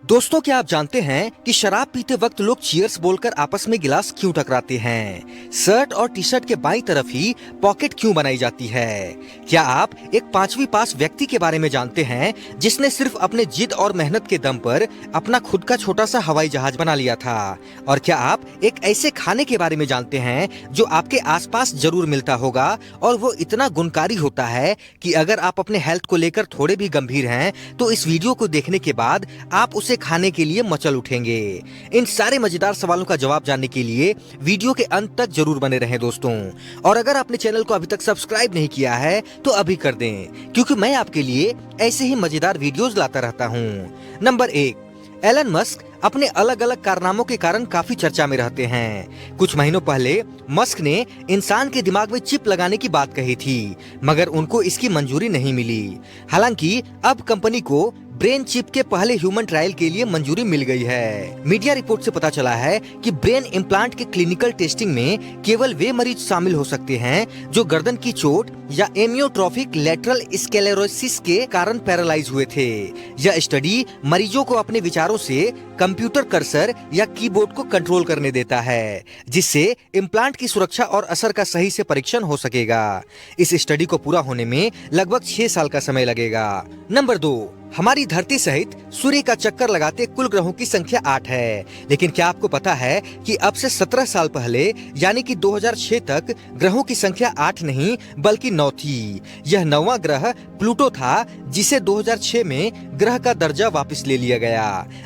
दोस्तों, क्या आप जानते हैं कि शराब पीते वक्त लोग चीयर्स बोलकर आपस में गिलास क्यों टकराते हैं? शर्ट और टी शर्ट के बाईं तरफ ही पॉकेट क्यों बनाई जाती है? क्या आप एक 5वीं पास व्यक्ति के बारे में जानते हैं जिसने सिर्फ अपने जिद और मेहनत के दम पर अपना खुद का छोटा सा हवाई जहाज बना लिया था? और क्या आप एक ऐसे खाने के बारे में जानते हैं जो आपके आसपास जरूर मिलता होगा और वो इतना गुणकारी होता है कि अगर आप अपने हेल्थ को लेकर थोड़े भी गंभीर हैं तो इस वीडियो को देखने के बाद आप उसे खाने के लिए मचल उठेंगे। इन सारे मजेदार सवालों का जवाब जानने के लिए वीडियो के अंत तक जरूर बने रहें दोस्तों। और अगर आपने चैनल को अभी तक सब्सक्राइब नहीं किया है तो अभी कर दें, क्योंकि मैं आपके लिए ऐसे ही मजेदार वीडियोस लाता रहता हूँ। नंबर 1, एलन मस्क अपने अलग अलग कारनामों के कारण काफी चर्चा में रहते हैं। कुछ महीनों पहले मस्क ने इंसान के दिमाग में चिप लगाने की बात कही थी, मगर उनको इसकी मंजूरी नहीं मिली। हालांकि अब कंपनी को ब्रेन चिप के पहले ह्यूमन ट्रायल के लिए मंजूरी मिल गई है। मीडिया रिपोर्ट से पता चला है कि ब्रेन इम्प्लांट के क्लिनिकल टेस्टिंग में केवल वे मरीज शामिल हो सकते हैं जो गर्दन की चोट या एमियोट्रोफिक लेटरल स्क्लेरोसिस के कारण पैरालाइज हुए थे। यह स्टडी मरीजों को अपने विचारों से कंप्यूटर कर्सर या कीबोर्ड को कंट्रोल करने देता है, जिससे इम्प्लांट की सुरक्षा और असर का सही से परीक्षण हो सकेगा। इस स्टडी को पूरा होने में लगभग 6 साल का समय लगेगा। नंबर 2, हमारी धरती सहित सूर्य का चक्कर लगाते कुल ग्रहों की संख्या 8 है। लेकिन क्या आपको पता है कि अब से 17 साल पहले यानी कि 2006 तक ग्रहों की संख्या 8 नहीं बल्कि 9 थी। यह 9वां ग्रह प्लूटो था, जिसे 2006 में ग्रह का दर्जा वापस ले लिया गया।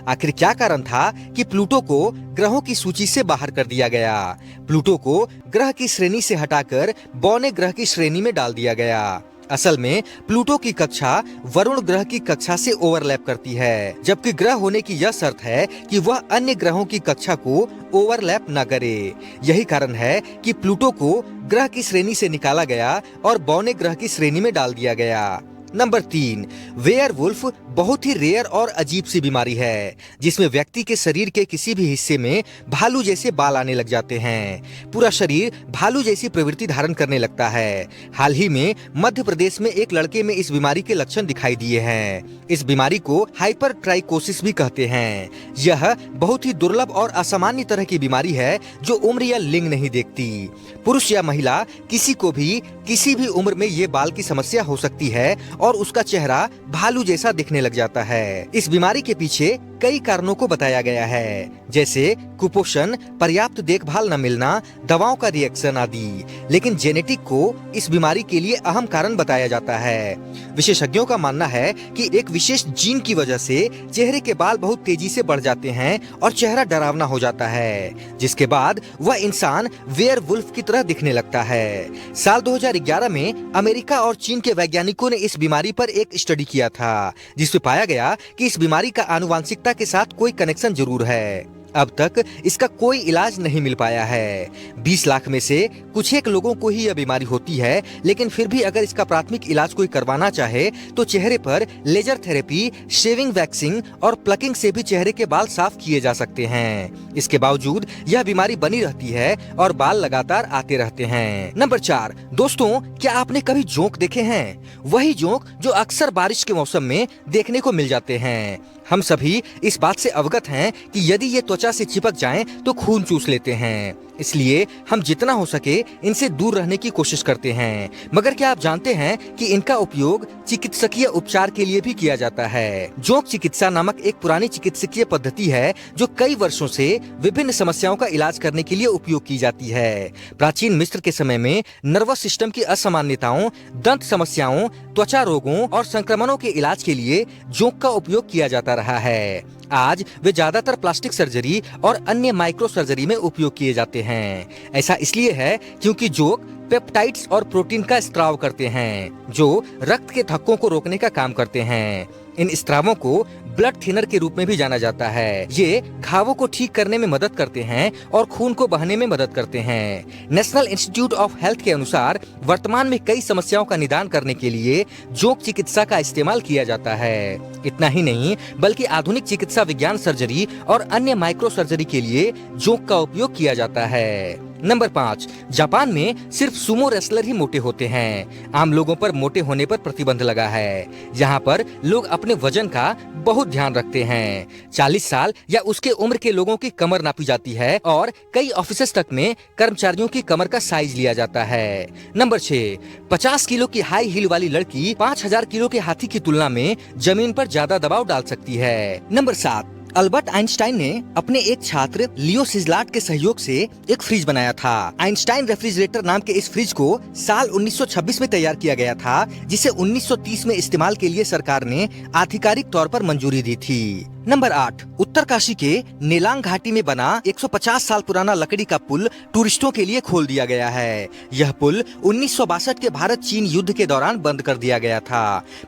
आखिर क्या कारण था कि प्लूटो को ग्रहों की सूची से बाहर कर दिया गया? प्लूटो को ग्रह की श्रेणी से हटाकर बौने ग्रह की श्रेणी में डाल दिया गया। असल में प्लूटो की कक्षा वरुण ग्रह की कक्षा से ओवरलैप करती है, जबकि ग्रह होने की यह शर्त है कि वह अन्य ग्रहों की कक्षा को ओवरलैप न करे। यही कारण है कि प्लूटो को ग्रह की श्रेणी से निकाला गया और बौने ग्रह की श्रेणी में डाल दिया गया। नंबर 3, वेयरवुल्फ बहुत ही रेयर और अजीब सी बीमारी है, जिसमें व्यक्ति के शरीर के किसी भी हिस्से में भालू जैसे बाल आने लग जाते हैं। पूरा शरीर भालू जैसी प्रवृत्ति धारण करने लगता है। हाल ही में मध्य प्रदेश में एक लड़के में इस बीमारी के लक्षण दिखाई दिए हैं। इस बीमारी को हाइपरट्राइकोसिस भी कहते हैं। यह बहुत ही दुर्लभ और असामान्य तरह की बीमारी है जो उम्र या लिंग नहीं देखती। पुरुष या महिला किसी को भी किसी भी उम्र में ये बाल की समस्या हो सकती है और उसका चेहरा भालू जैसा दिखने लग जाता है। इस बीमारी के पीछे कई कारणों को बताया गया है, जैसे कुपोषण, पर्याप्त देखभाल न मिलना, दवाओं का रिएक्शन आदि। लेकिन जेनेटिक को इस बीमारी के लिए अहम कारण बताया जाता है। विशेषज्ञों का मानना है कि एक विशेष जीन की वजह से चेहरे के बाल बहुत तेजी से बढ़ जाते हैं और चेहरा डरावना हो जाता है, जिसके बाद वह इंसान वेयरवुल्फ की तरह दिखने लगता है। साल 2011 में अमेरिका और चीन के वैज्ञानिकों ने इस बीमारी पर एक स्टडी किया था, जिसमें पाया गया कि इस बीमारी का आनुवंशिकता के साथ कोई कनेक्शन जरूर है। अब तक इसका कोई इलाज नहीं मिल पाया है। 20 लाख में से कुछ एक लोगों को ही यह बीमारी होती है, लेकिन फिर भी अगर इसका प्राथमिक इलाज कोई करवाना चाहे तो चेहरे पर लेजर थेरेपी, शेविंग, वैक्सिंग और प्लकिंग से भी चेहरे के बाल साफ किए जा सकते हैं। इसके बावजूद यह बीमारी बनी रहती है और बाल लगातार आते रहते हैं। नंबर 4, दोस्तों, क्या आपने कभी जोंक देखे हैं? वही जोंक जो अक्सर बारिश के मौसम में देखने को मिल जाते हैं। हम सभी इस बात से अवगत हैं कि यदि ये त्वचा से चिपक जाएं तो खून चूस लेते हैं, इसलिए हम जितना हो सके इनसे दूर रहने की कोशिश करते हैं। मगर क्या आप जानते हैं कि इनका उपयोग चिकित्सकीय उपचार के लिए भी किया जाता है? जोंक चिकित्सा नामक एक पुरानी चिकित्सकीय पद्धति है जो कई वर्षों से विभिन्न समस्याओं का इलाज करने के लिए उपयोग की जाती है। प्राचीन मिस्र के समय में नर्वस सिस्टम की असामान्यताओं, दंत समस्याओं, त्वचा रोगों और संक्रमणों के इलाज के लिए जोंक का उपयोग किया जाता रहा है। आज वे ज्यादातर प्लास्टिक सर्जरी और अन्य माइक्रो सर्जरी में उपयोग किए जाते हैं। ऐसा इसलिए है क्योंकि जोंक पेप्टाइड्स और प्रोटीन का स्त्राव करते हैं जो रक्त के थक्कों को रोकने का काम करते हैं। इन स्त्रावों को ब्लड थिनर के रूप में भी जाना जाता है। ये घावों को ठीक करने में मदद करते हैं और खून को बहने में मदद करते हैं। नेशनल इंस्टीट्यूट ऑफ हेल्थ के अनुसार वर्तमान में कई समस्याओं का निदान करने के लिए जोंक चिकित्सा का इस्तेमाल किया जाता है। इतना ही नहीं बल्कि आधुनिक चिकित्सा विज्ञान, सर्जरी और अन्य माइक्रो सर्जरी के लिए जोंक का उपयोग किया जाता है। नंबर 5, जापान में सिर्फ सुमो रेसलर ही मोटे होते हैं। आम लोगों पर मोटे होने पर प्रतिबंध लगा है। यहाँ पर लोग अपने वजन का बहुत बहुत ध्यान रखते हैं। 40 साल या उसके उम्र के लोगों की कमर नापी जाती है और कई ऑफिसेस तक में कर्मचारियों की कमर का साइज लिया जाता है। नंबर 6, 50 किलो की हाई हील वाली लड़की 5000 किलो के हाथी की तुलना में जमीन पर ज्यादा दबाव डाल सकती है। नंबर 7, अल्बर्ट आइंस्टाइन ने अपने एक छात्र लियो सिजलाट के सहयोग से एक फ्रिज बनाया था। आइंस्टाइन रेफ्रिजरेटर नाम के इस फ्रिज को साल 1926 में तैयार किया गया था, जिसे 1930 में इस्तेमाल के लिए सरकार ने आधिकारिक तौर पर मंजूरी दी थी। नंबर 8, उत्तरकाशी के नेलांग घाटी में बना 150 साल पुराना लकड़ी का पुल टूरिस्टों के लिए खोल दिया गया है। यह पुल 1962 के भारत चीन युद्ध के दौरान बंद कर दिया गया था।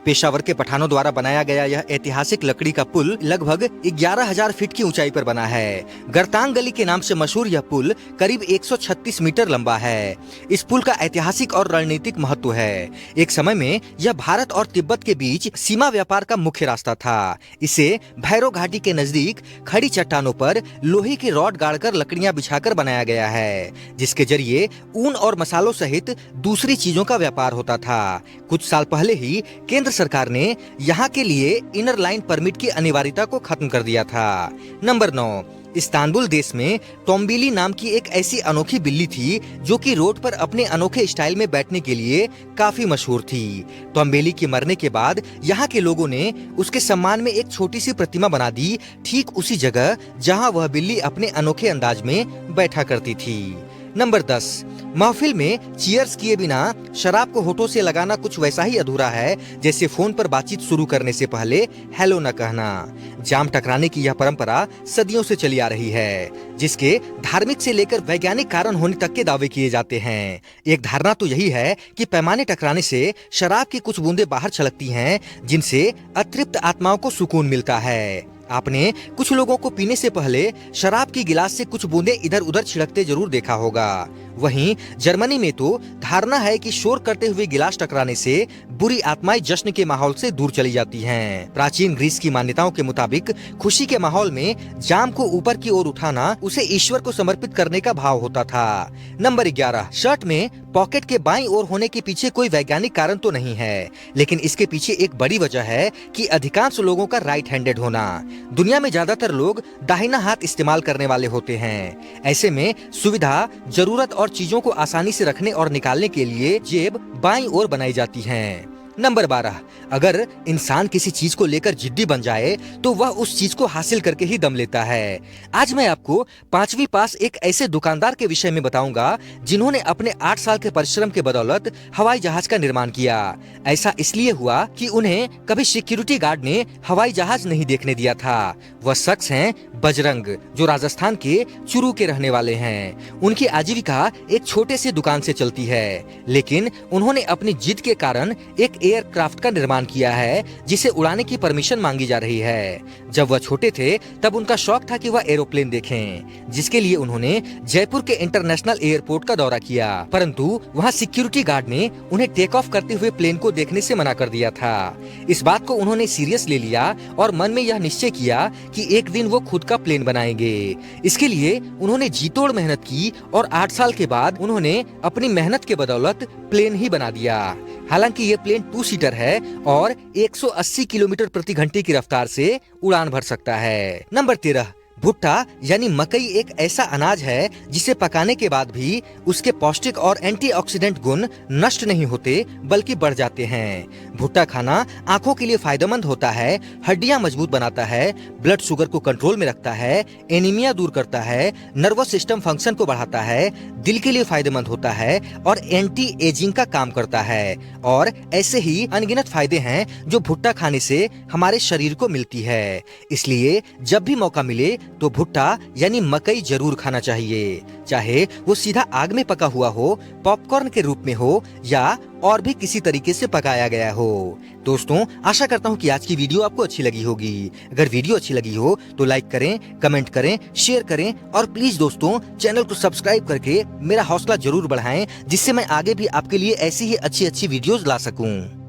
पेशावर के पठानों द्वारा बनाया गया यह ऐतिहासिक लकड़ी का पुल लगभग 11,000 फीट की ऊंचाई पर बना है। गरतांग गली के नाम से मशहूर यह पुल करीब 136 मीटर लंबा है। इस पुल का ऐतिहासिक और रणनीतिक महत्व है। एक समय में यह भारत और तिब्बत के बीच सीमा व्यापार का मुख्य रास्ता था। इसे भैरव घाटी के नजदीक खड़ी चट्टानों पर लोहे के रॉड गाड़कर लकड़ियां बिछाकर बनाया गया है, जिसके जरिए ऊन और मसालों सहित दूसरी चीजों का व्यापार होता था। कुछ साल पहले ही केंद्र सरकार ने यहाँ के लिए इनर लाइन परमिट की अनिवार्यता को खत्म कर दिया था। नंबर 9, इस्तांबुल देश में टोम्बिली नाम की एक ऐसी अनोखी बिल्ली थी जो कि रोड पर अपने अनोखे स्टाइल में बैठने के लिए काफी मशहूर थी। टोम्बिली के मरने के बाद यहाँ के लोगों ने उसके सम्मान में एक छोटी सी प्रतिमा बना दी, ठीक उसी जगह जहाँ वह बिल्ली अपने अनोखे अंदाज में बैठा करती थी। नंबर 10, महफिल में चीयर्स किए बिना शराब को होठों से लगाना कुछ वैसा ही अधूरा है जैसे फोन पर बातचीत शुरू करने से पहले हेलो न कहना। जाम टकराने की यह परंपरा सदियों से चली आ रही है, जिसके धार्मिक से लेकर वैज्ञानिक कारण होने तक के दावे किए जाते हैं। एक धारणा तो यही है कि पैमाने टकराने से शराब की कुछ बूंदें बाहर छलकती हैं, जिनसे अतृप्त आत्माओं को सुकून मिलता है। आपने कुछ लोगों को पीने से पहले शराब की गिलास से कुछ बूंदें इधर उधर छिड़कते जरूर देखा होगा। वहीं जर्मनी में तो धारणा है कि शोर करते हुए गिलास टकराने से बुरी आत्माएं जश्न के माहौल से दूर चली जाती हैं। प्राचीन ग्रीस की मान्यताओं के मुताबिक खुशी के माहौल में जाम को ऊपर की ओर उठाना उसे ईश्वर को समर्पित करने का भाव होता था। नंबर 11, शर्ट में पॉकेट के बाईं ओर होने के पीछे कोई वैज्ञानिक कारण तो नहीं है, लेकिन इसके पीछे एक बड़ी वजह है कि अधिकांश लोगों का राइट हैंडेड होना। दुनिया में ज्यादातर लोग दाहिना हाथ इस्तेमाल करने वाले होते हैं। ऐसे में सुविधा, जरूरत और चीजों को आसानी से रखने और निकालने के लिए जेब बाईं ओर बनाई जाती है। नंबर 12, अगर इंसान किसी चीज को लेकर जिद्दी बन जाए तो वह उस चीज को हासिल करके ही दम लेता है। आज मैं आपको 5वीं पास एक ऐसे दुकानदार के विषय में बताऊंगा जिन्होंने अपने 8 साल के परिश्रम के बदौलत हवाई जहाज का निर्माण किया। ऐसा इसलिए हुआ कि उन्हें कभी सिक्योरिटी गार्ड ने हवाई जहाज नहीं देखने दिया था। वह शख्स हैं बजरंग, जो राजस्थान के चुरू के रहने वाले हैं। उनकी आजीविका एक छोटे से दुकान से चलती है, लेकिन उन्होंने अपनी जिद के कारण एक एयरक्राफ्ट का निर्माण किया है जिसे उड़ाने की परमिशन मांगी जा रही है। जब वह छोटे थे तब उनका शौक था कि वह एरोप्लेन देखें, जिसके लिए उन्होंने जयपुर के इंटरनेशनल एयरपोर्ट का दौरा किया, परंतु वहां सिक्योरिटी गार्ड ने उन्हें टेक ऑफ करते हुए प्लेन को देखने से मना कर दिया था। इस बात को उन्होंने सीरियस ले लिया और मन में यह निश्चय किया कि एक दिन वो खुद का प्लेन बनाएंगे। इसके लिए उन्होंने जी तोड़ मेहनत की और 8 साल के बाद उन्होंने अपनी मेहनत के बदौलत प्लेन ही बना दिया। हालांकि ये प्लेन 2 सीटर है और 180 किलोमीटर प्रति घंटे की रफ्तार से उड़ान भर सकता है। नंबर 13, भुट्टा यानी मकई एक ऐसा अनाज है जिसे पकाने के बाद भी उसके पौष्टिक और एंटीऑक्सीडेंट गुण नष्ट नहीं होते बल्कि बढ़ जाते हैं। भुट्टा खाना आंखों के लिए फायदेमंद होता है, हड्डियां मजबूत बनाता है, ब्लड शुगर को कंट्रोल में रखता है, एनीमिया दूर करता है, नर्वस सिस्टम फंक्शन को बढ़ाता है, दिल के लिए फायदेमंद होता है और एंटी एजिंग का काम करता है। और ऐसे ही अनगिनत फायदे हैं जो भुट्टा खाने से हमारे शरीर को मिलती है। इसलिए जब भी मौका मिले तो भुट्टा यानी मकई जरूर खाना चाहिए, चाहे वो सीधा आग में पका हुआ हो, पॉपकॉर्न के रूप में हो या और भी किसी तरीके से पकाया गया हो। दोस्तों, आशा करता हूँ कि आज की वीडियो आपको अच्छी लगी होगी। अगर वीडियो अच्छी लगी हो तो लाइक करें, कमेंट करें, शेयर करें और प्लीज दोस्तों चैनल को सब्सक्राइब करके मेरा हौसला जरूर बढ़ाएं, जिससे मैं आगे भी आपके लिए ऐसी ही अच्छी वीडियोस ला सकूं।